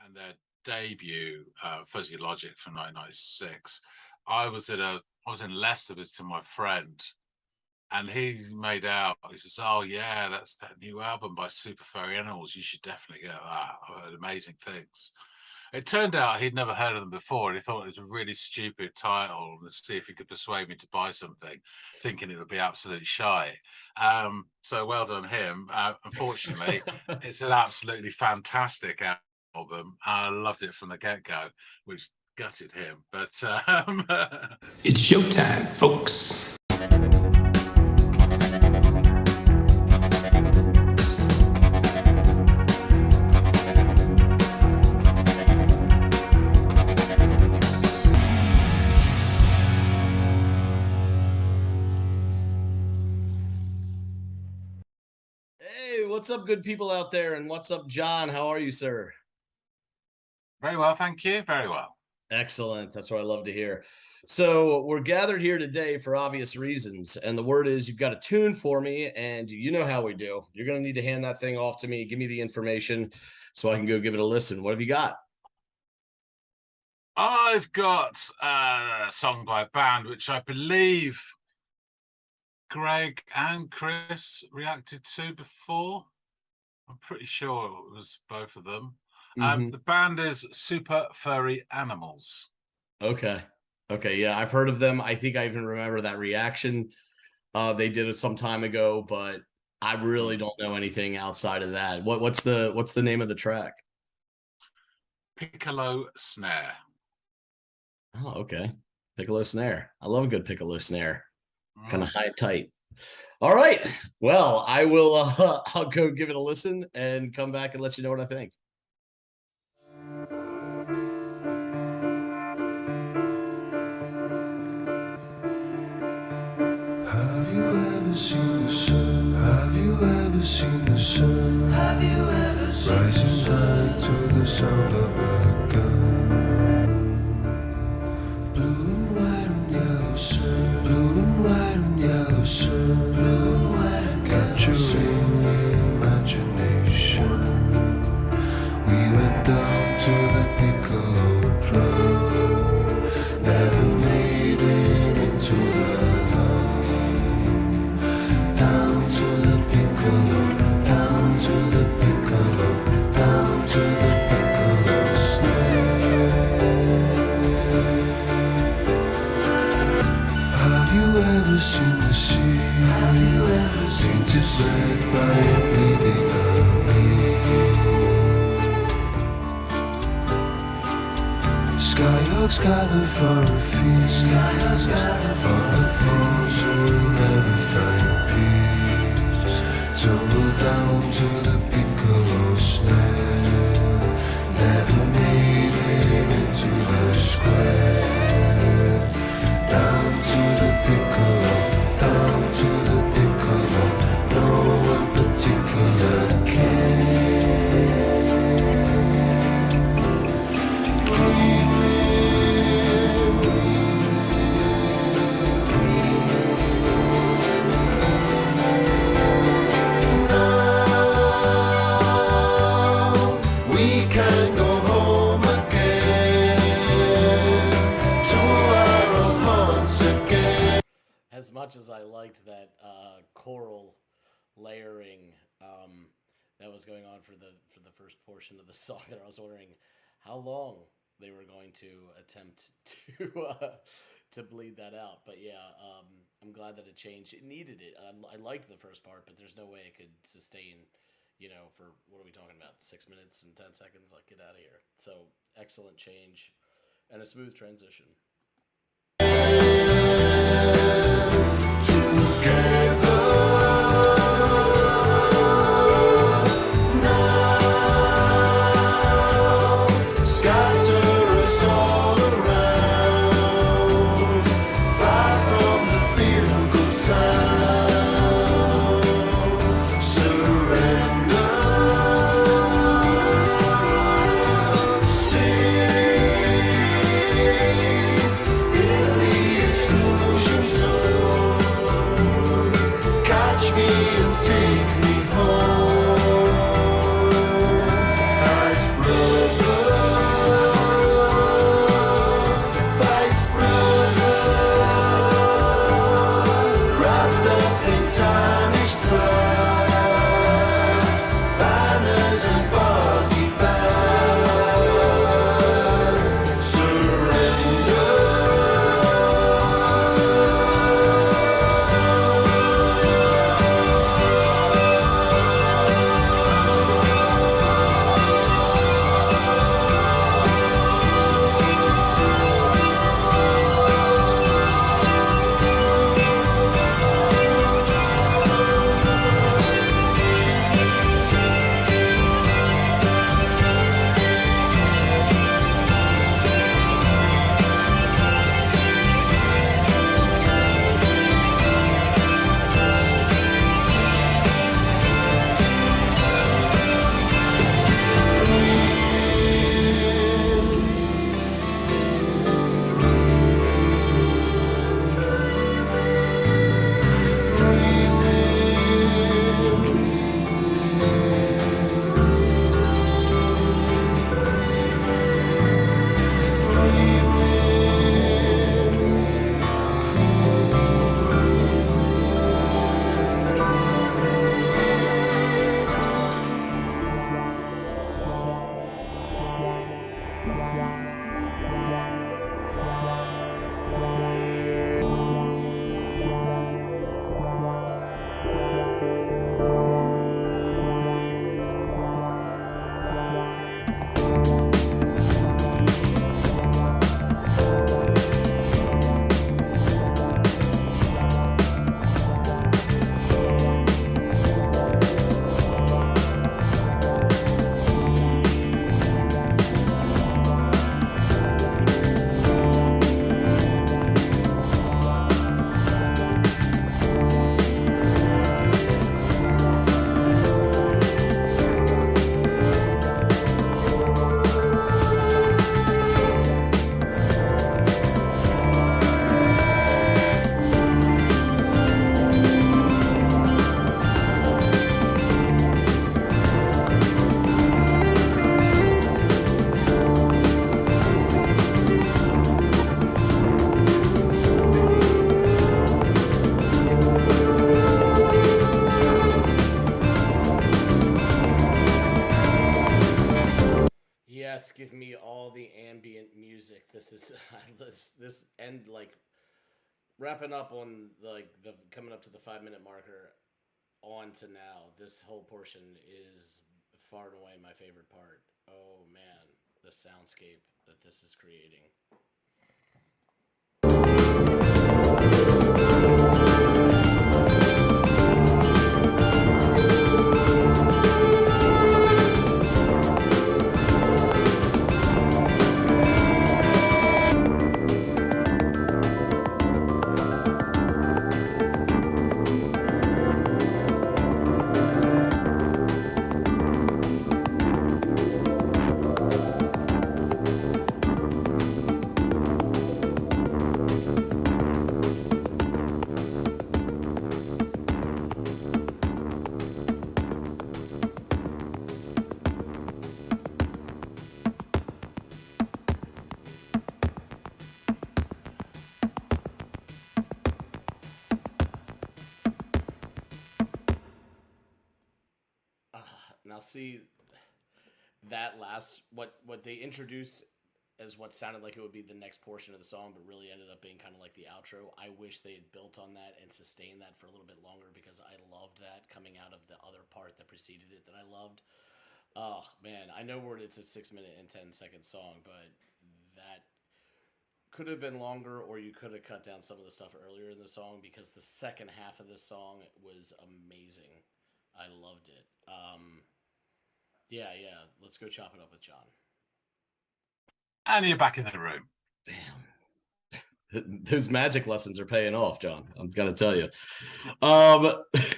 and their debut, Fuzzy Logic from 1996. I was in Leicester visiting my friend, and he made out. He says, "Oh yeah, that's that new album by Super Furry Animals. You should definitely get that. I've heard amazing things." It turned out he'd never heard of them before, and he thought it was a really stupid title, and to see if he could persuade me to buy something, thinking it would be absolute shy. So well done him. Unfortunately, it's an absolutely fantastic album. I loved it from the get-go, which gutted him. But It's showtime, folks. What's up, good people out there? And what's up, John? How are you, sir? very well, thank you. Very well. Excellent. That's what I love to hear. So we're gathered here today for obvious reasons. And the word is you've got a tune for me, and you know how we do. You're going to need to hand that thing off to me. Give me the information so I can go give it a listen. What have you got? I've got a song by a band which I believe Greg and Chris reacted to before. I'm pretty sure it was both of them. The band is Super Furry Animals. Okay. Yeah, I've heard of them. I think I even remember that reaction. They did it some time ago, but I really don't know anything outside of that. What's the name of the track? Piccolo Snare. Oh, okay. Piccolo Snare. I love a good Piccolo Snare. Kind of high and tight. All right. Well, I will I'll go give it a listen and come back and let you know what I think. Have you ever seen the sun? Have you ever seen the sun? Have you ever seen rising high to the sound of a gun? Blue and white and yellow sun, blue and white and yellow sun, blue and white and capturing imagination. We went down to the Piccolo drum, never made it into the down to the piccolo, down to the piccolo, down to the piccolo snare. Have you ever seen the sea? Have you ever seen it red by a bleeding army? Skyhawks gather for a feast, skyhawks gather for the foes who never find peace. Tumble down to the piccolo snare, never made it into the square. Down to the piccolo, down to the piccolo, no one particular cares. As much as I liked that choral layering that was going on for the first portion of the song, there, I was wondering how long they were going to attempt to bleed that out. But yeah, I'm glad that it changed. It needed it. I liked the first part, but there's no way it could sustain, for what are we talking about? 6 minutes and 10 seconds? Like, get out of here. So excellent change and a smooth transition. Surrender, sing. Yes, give me all the ambient music. This is this end like wrapping up on like the coming up to the 5 minute marker on to now. This whole portion is far and away my favorite part. Oh man, the soundscape that this is creating. Now see that last what they introduced as what sounded like it would be the next portion of the song, but really ended up being kind of like the outro. I wish they had built on that and sustained that for a little bit longer because I loved that coming out of the other part that preceded it that I loved. Oh man, I know it's a 6 minute and 10 second song, but that could have been longer, or you could have cut down some of the stuff earlier in the song because the second half of this song was amazing. I loved it. Yeah. Let's go chop it up with John. And you're back in the room. Damn. Those magic lessons are paying off, John. I'm gonna tell you.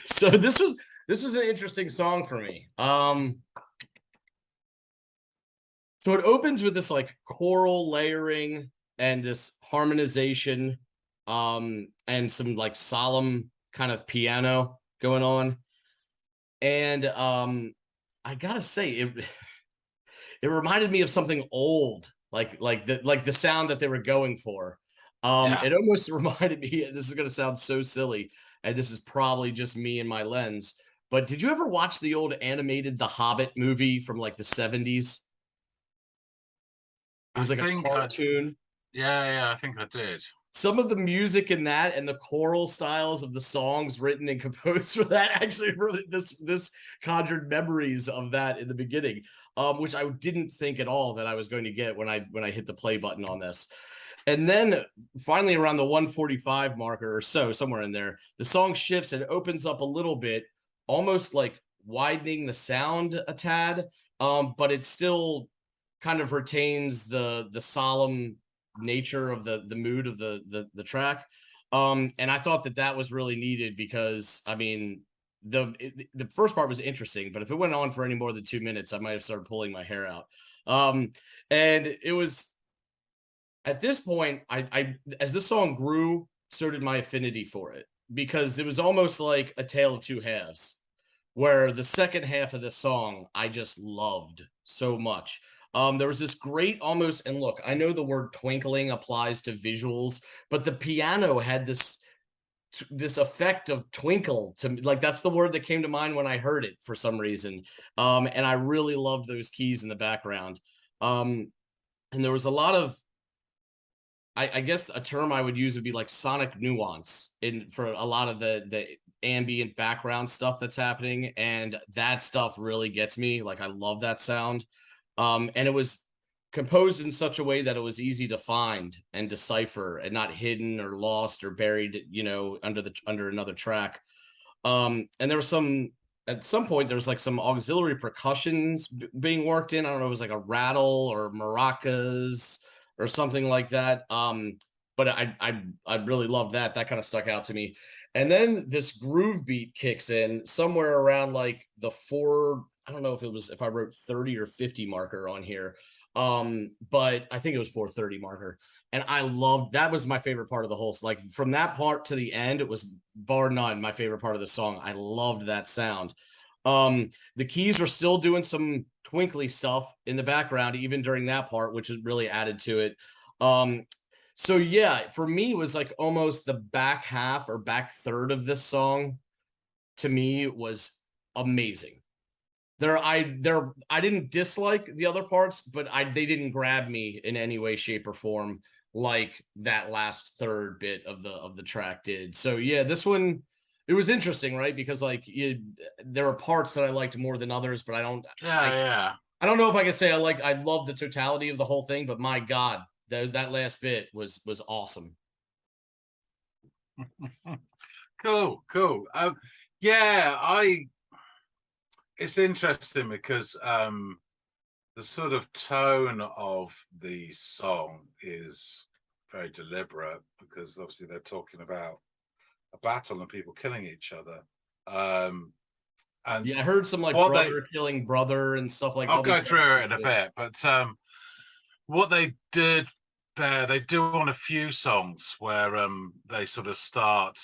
So this was an interesting song for me. So it opens with this like choral layering and this harmonization, and some like solemn kind of piano going on. And I gotta say, it reminded me of something old, like the sound that they were going for. It almost reminded me, this is gonna sound so silly, and this is probably just me and my lens, but did you ever watch the old animated The Hobbit movie from like the 70s? It was like a cartoon. Yeah, I think I did. Some of the music in that and the choral styles of the songs written and composed for that actually really this conjured memories of that in the beginning, which I didn't think at all that I was going to get when I hit the play button on this. And then finally around the 145 marker or so, somewhere in there, the song shifts and opens up a little bit, almost like widening the sound a tad, but it still kind of retains the solemn nature of the mood of the track. And I thought that was really needed because I mean the first part was interesting, but if it went on for any more than 2 minutes, I might have started pulling my hair out. And it was at this point, I as this song grew, so did my affinity for it, because it was almost like a tale of two halves, where the second half of this song I just loved so much. There was this great almost, and look, I know the word twinkling applies to visuals, but the piano had this effect of twinkle to me. Like that's the word that came to mind when I heard it for some reason. And I really loved those keys in the background. And there was a lot of, I guess a term I would use would be like sonic nuance in for a lot of the ambient background stuff that's happening, and that stuff really gets me. Like I love that sound. And it was composed in such a way that it was easy to find and decipher and not hidden or lost or buried, under another track. And there was at some point, there was like some auxiliary percussions being worked in. I don't know, it was like a rattle or maracas or something like that. But I really love that. That kind of stuck out to me. And then this groove beat kicks in somewhere around like the I don't know if I wrote 30 or 50 marker on here. But I think it was 430 marker. And I loved, that was my favorite part of the whole, like from that part to the end, it was bar none my favorite part of the song. I loved that sound. The keys were still doing some twinkly stuff in the background, even during that part, which is really added to it. So yeah, for me, it was like almost the back half or back third of this song to me was amazing. I didn't dislike the other parts, but they didn't grab me in any way, shape, or form like that last third bit of the track did. So yeah, this one it was interesting, right? Because like there are parts that I liked more than others, but Yeah, yeah. I don't know if I can say I love the totality of the whole thing, but my God, that last bit was awesome. Cool, cool. Yeah, it's interesting because the sort of tone of the song is very deliberate because obviously they're talking about a battle and people killing each other. And Yeah, I heard some like what they brother killing brother and stuff like I'll all these go through it in a shit. bit, but what they did there, they do on a few songs where they sort of start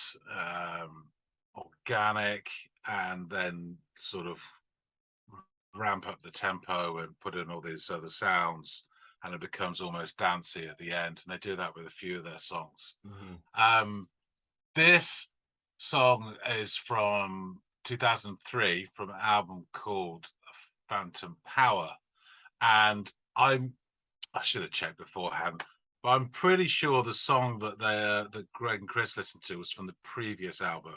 organic and then sort of ramp up the tempo and put in all these other sounds, and it becomes almost dancey at the end. And they do that with a few of their songs. This song is from 2003 from an album called Phantom Power, and I should have checked beforehand, but I'm pretty sure the song that Greg and Chris listened to was from the previous album,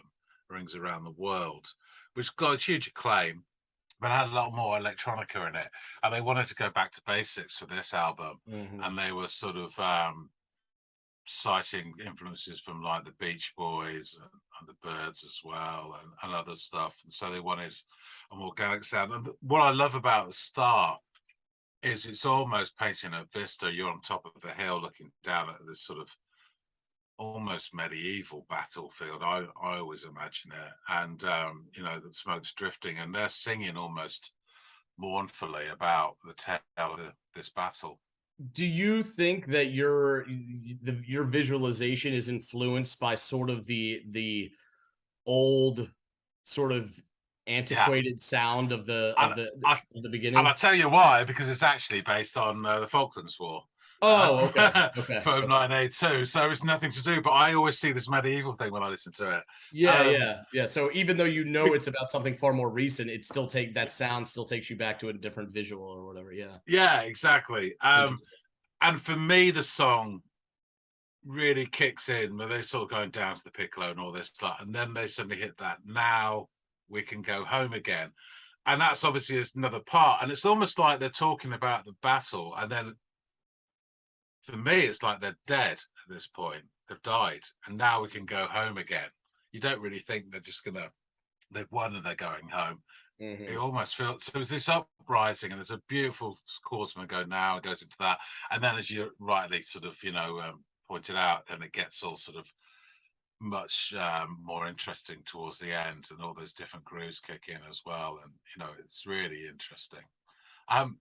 Rings Around the World, which got huge acclaim, but had a lot more electronica in it. And they wanted to go back to basics for this album, and they were sort of citing influences from like the Beach Boys and the Byrds as well, and other stuff. And so they wanted a more organic sound. And what I love about the start is it's almost painting a vista. You're on top of a hill looking down at this sort of almost medieval battlefield. I always imagine it. And you know, the smoke's drifting and they're singing almost mournfully about the tale of this battle. Do you think that your visualization is influenced by sort of the old sort of Yeah. antiquated sound of And the and I beginning? tell you why, because it's actually based on the Falklands War Oh, okay. Okay. from Okay. 1982. So it's nothing to do, but I always see this medieval thing when I listen to it. Yeah, Um, yeah, yeah. So even though you know it's about something far more recent, it still take that sound still takes you back to a different visual or whatever. Yeah. yeah, exactly. Interesting. And for me, the song really kicks in where they're sort of going down to the piccolo and all this stuff, and then they suddenly hit that now we can go home again. And that's obviously another part. And it's almost like they're talking about the battle, and then for me, it's like they're dead at this point. They've died, and now we can go home again. You don't really think they're just gonna they've won and they're going home. It almost feels so. There's this uprising, and there's a beautiful horseman go now. It goes into that, and then as you rightly sort of pointed out, then it gets all sort of much more interesting towards the end, and all those different grooves kick in as well, and it's really interesting. Um,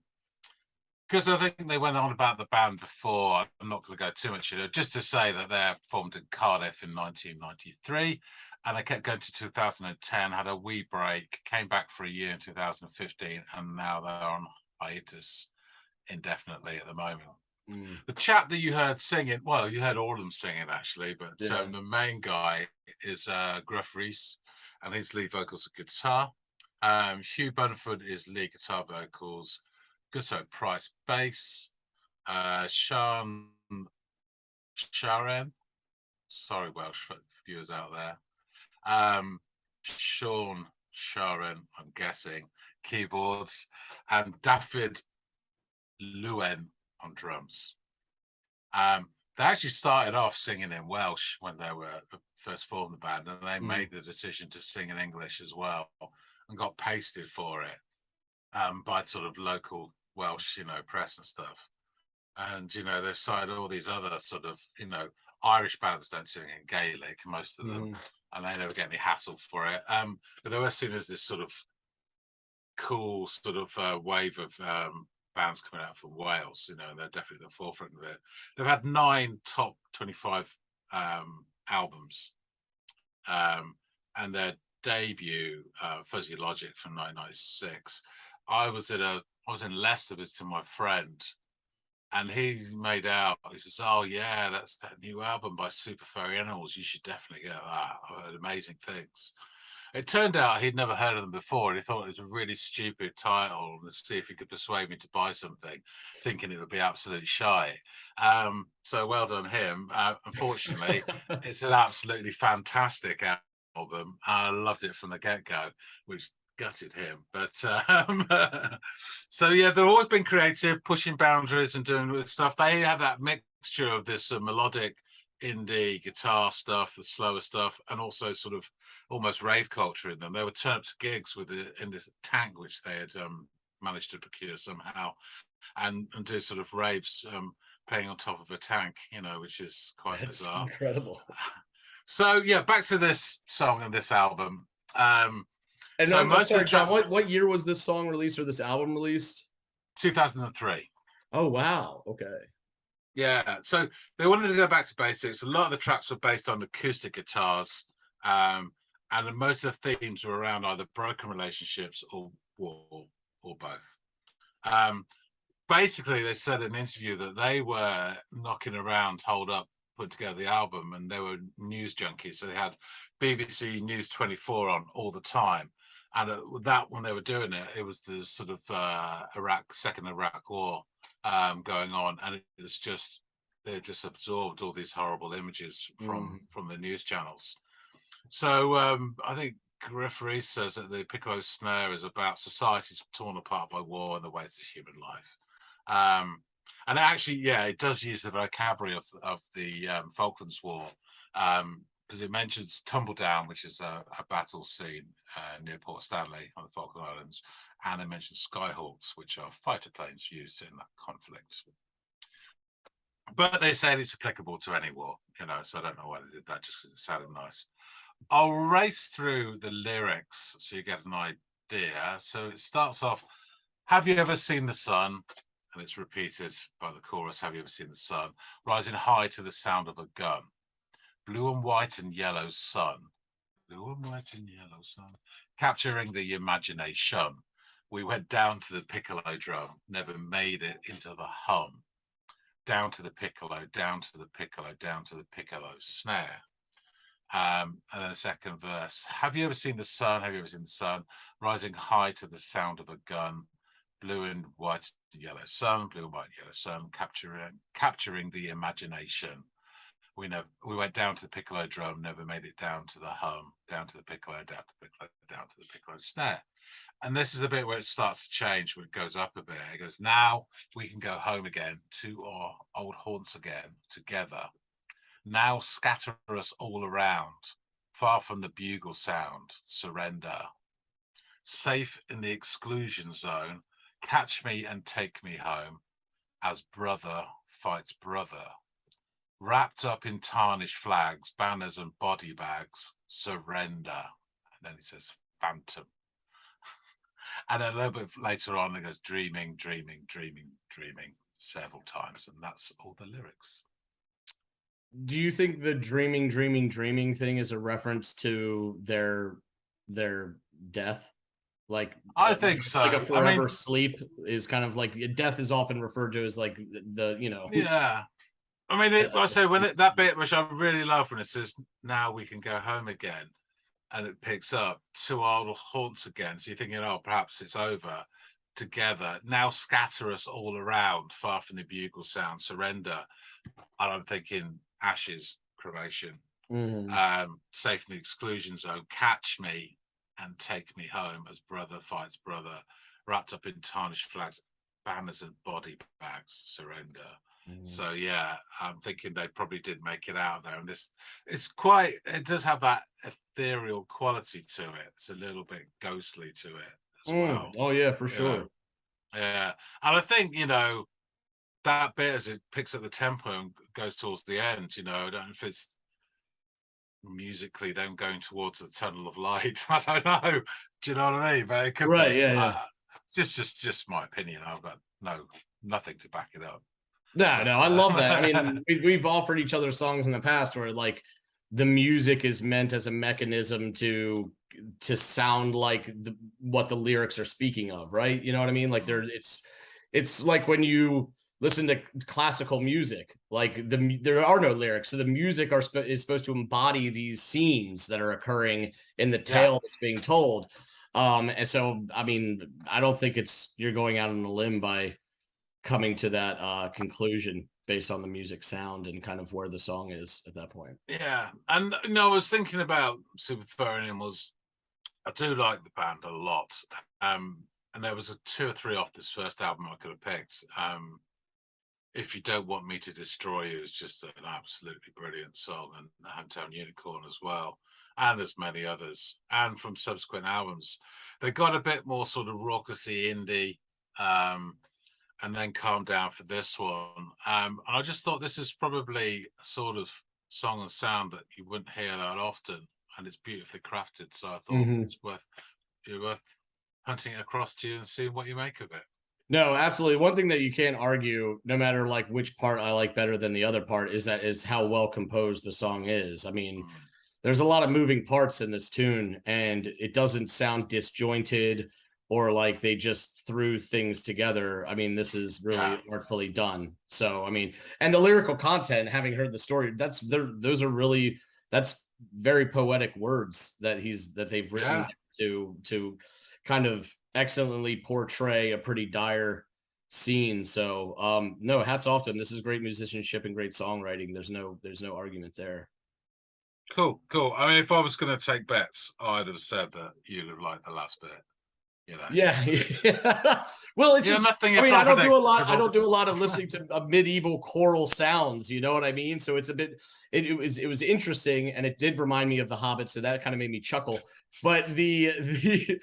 because I think they went on about the band before. I'm not going to go too much into it. Just to say that they're formed in Cardiff in 1993, and they kept going to 2010. Had a wee break, came back for a year in 2015, and now they're on hiatus indefinitely at the moment. The chap that you heard singing, well, you heard all of them singing actually, but Yeah. the main guy is Gruff Reese, and his lead vocals are guitar. Hugh Bunford is lead guitar vocals. Gutto Price bass. Sean Sharon, sorry Welsh viewers out there. Sean Sharon, I'm guessing, keyboards, and David Lewin on drums. They actually started off singing in Welsh when they were first formed the band, and they made the decision to sing in English as well, and got pasted for it by sort of local Welsh, press and stuff. And they cited all these other sort of, Irish bands don't sing in Gaelic, most of them, and they never get any hassle for it. But they were seen as this sort of cool sort of wave of bands coming out from Wales, and they're definitely at the forefront of it. They've had 9 top 25 albums, and their debut, Fuzzy Logic from 1996. I was in Leicester visiting my friend, and he made out. He says, "Oh yeah, that's that new album by Super Furry Animals. You should definitely get that. I've heard amazing things." It turned out he'd never heard of them before, and he thought it was a really stupid title, and to see if he could persuade me to buy something, thinking it would be absolutely shy. So well done him. Unfortunately, it's an absolutely fantastic album. I loved it from the get-go, which gutted him. But so yeah, they've always been creative, pushing boundaries and doing stuff. They have that mixture of this melodic indie guitar stuff, the slower stuff, and also sort of almost rave culture in them. They would turn up to gigs with in this tank which they had managed to procure somehow, and do sort of raves playing on top of a tank, you know, which is quite bizarre. Incredible. So yeah, back to this song and this album. And so I'm sorry, John, what year was this song released or this album released? 2003. Oh wow, okay. Yeah, so they wanted to go back to basics. A lot of the tracks were based on acoustic guitars, and most of the themes were around either broken relationships or war, or both. Basically, they said in an interview that they were knocking around, hold up, put together the album, and they were news junkies. So they had BBC News 24 on all the time. And that when they were doing it, it was the sort of second Iraq War going on, and it was just they just absorbed all these horrible images from the news channels. So I think Griff Rhys says that the Piccolo Snare is about societies torn apart by war and the waste of human life. And actually, yeah, it does use the vocabulary of the Falklands War, because it mentions Tumbledown, which is a battle scene near Port Stanley on the Falkland Islands, and it mentions Skyhawks, which are fighter planes used in that conflict. But they say it's applicable to any war, you know, so I don't know why they did that, just because it sounded nice. I'll race through the lyrics so you get an idea. So it starts off, have you ever seen the sun? And it's repeated by the chorus, have you ever seen the sun? Rising high to the sound of a gun. Blue and white and yellow sun. Blue and white and yellow sun. Capturing the imagination. We went down to the piccolo drum, never made it into the hum. Down to the piccolo, down to the piccolo, down to the piccolo snare. And then the second verse. Have you ever seen the sun? Have you ever seen the sun? Rising high to the sound of a gun. Blue and white and yellow sun, blue and white and yellow sun, capturing the imagination. We went down to the piccolo drum, never made it down to the hum, down to the piccolo, down to the piccolo, down to the piccolo snare. And this is a bit where it starts to change, where it goes up a bit. It goes, now we can go home again to our old haunts again together. Now scatter us all around, far from the bugle sound, surrender. Safe in the exclusion zone, catch me and take me home, as brother fights brother. Wrapped up in tarnished flags, banners and body bags, surrender. And then it says phantom. And then a little bit later on, it goes dreaming, dreaming, dreaming, dreaming several times. And that's all the lyrics. Do you think the dreaming, dreaming, dreaming thing is a reference to their death? Like, I think so. Like a forever sleep is kind of like death is often referred to as like the you know. Yeah. I mean, I say that bit which I really love when it says, now we can go home again, and it picks up to our haunts again. So you're thinking, oh, perhaps it's over together. Now scatter us all around, far from the bugle sound, surrender. And I'm thinking ashes, cremation, safe in the exclusion zone, catch me and take me home as brother fights brother, wrapped up in tarnished flags, banners and body bags, surrender. So yeah, I'm thinking they probably did make it out there, and it does have that ethereal quality to it. It's a little bit ghostly to it as well. Oh yeah, for sure. Yeah, and I think, you know, that bit as it picks up the tempo and goes towards the end, you know, I don't know if it's musically them going towards the tunnel of light. I don't know. Do you know what I mean? But it could be. Yeah. Just my opinion. I've got nothing to back it up. No, I love that. I mean, we've offered each other songs in the past where like the music is meant as a mechanism to sound like what the lyrics are speaking of, right? You know what I mean? Like it's like when you listen to classical music. Like there are no lyrics, so the music is supposed to embody these scenes that are occurring in the tale that's being told. And so, I mean, I don't think you're going out on a limb by coming to that conclusion based on the music sound and kind of where the song is at that point. Yeah, and I was thinking about Super Furry Animals. I do like the band a lot, and there was 2 or 3 off this first album I could have picked. If You Don't Want Me to Destroy You is just an absolutely brilliant song, and Hometown Unicorn as well, and there's many others. And from subsequent albums, they got a bit more sort of raucousy indie, and then calmed down for this one. And I just thought this is probably a sort of song and sound that you wouldn't hear that often, and it's beautifully crafted. So I thought it's worth hunting it across to you and seeing what you make of it. No, absolutely. One thing that you can't argue, no matter like which part I like better than the other part, is how well composed the song is. I mean, there's a lot of moving parts in this tune, and it doesn't sound disjointed or like they just threw things together. I mean, this is really artfully done. So, I mean, and the lyrical content, having heard the story, that's very poetic words that they've written to kind of excellently portray a pretty dire scene. So no, hats off to them. This is great musicianship and great songwriting. There's no argument there. Cool. I mean, if I was going to take bets, I'd have said that you'd have liked the last bit. You know. Yeah. Well, it's just nothing. I mean, I don't do a lot of listening to medieval choral sounds. You know what I mean? So it's a bit. It was interesting, and it did remind me of The Hobbit. So that kind of made me chuckle. But the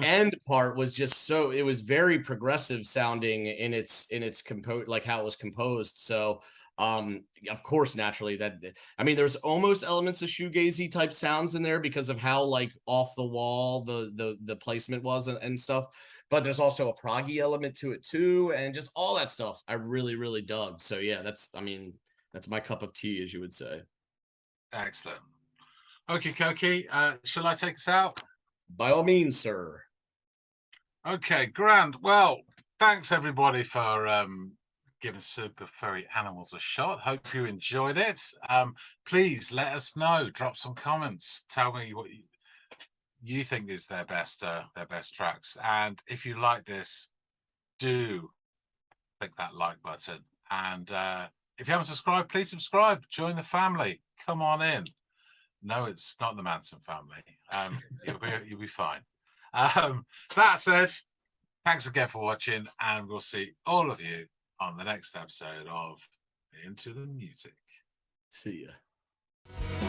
end part was just it was very progressive sounding in its like how it was composed. So of course, naturally, I mean, there's almost elements of shoegazy type sounds in there because of how like off the wall the placement was and stuff. But there's also a proggy element to it too, and just all that stuff I really dug. So yeah, that's my cup of tea, as you would say. Excellent. Okay, Koki, shall I take us out? By all means, sir. Okay, grand. Well, thanks everybody for giving Super Furry Animals a shot. Hope you enjoyed it. Please let us know. Drop some comments. Tell me what you think is their best tracks. And if you like this, do click that like button. And if you haven't subscribed, please subscribe. Join the family. Come on in. No, it's not the Manson family. You'll be fine. That said, thanks again for watching, and we'll see all of you on the next episode of Into the Music. See ya.